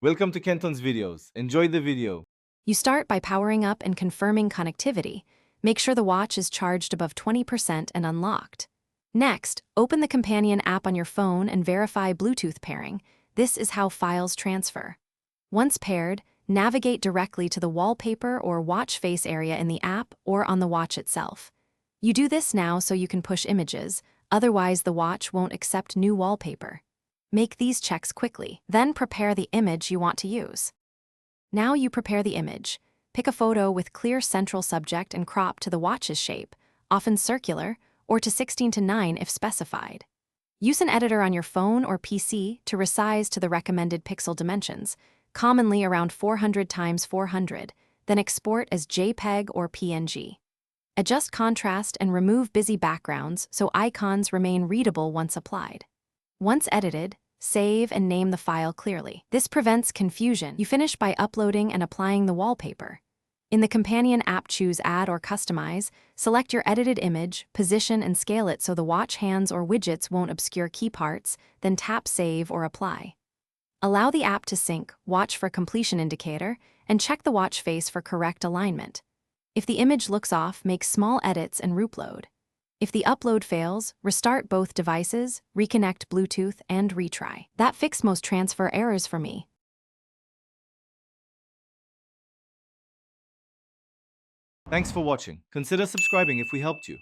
Welcome to Kenton's videos. Enjoy the video. You start by powering up and confirming connectivity. Make sure the watch is charged above 20% and unlocked. Next, open the companion app on your phone and verify Bluetooth pairing. This is how files transfer. Once paired, navigate directly to the wallpaper or watch face area in the app or on the watch itself. You do this now so you can push images, otherwise the watch won't accept new wallpaper. Make these checks quickly, then prepare the image you want to use. Now you prepare the image. Pick a photo with clear central subject and crop to the watch's shape, often circular, or to 16:9 if specified. Use an editor on your phone or PC to resize to the recommended pixel dimensions, commonly around 400 x 400, then export as JPEG or PNG. Adjust contrast and remove busy backgrounds so icons remain readable once applied. Once edited, save and name the file clearly. This prevents confusion. You finish by uploading and applying the wallpaper. In the companion app, choose Add or Customize, select your edited image, position and scale it so the watch hands or widgets won't obscure key parts, then tap Save or Apply. Allow the app to sync, watch for completion indicator, and check the watch face for correct alignment. If the image looks off, make small edits and reupload. If the upload fails, restart both devices, reconnect Bluetooth, and retry. That fixed most transfer errors for me. Thanks for watching. Consider subscribing if we helped you.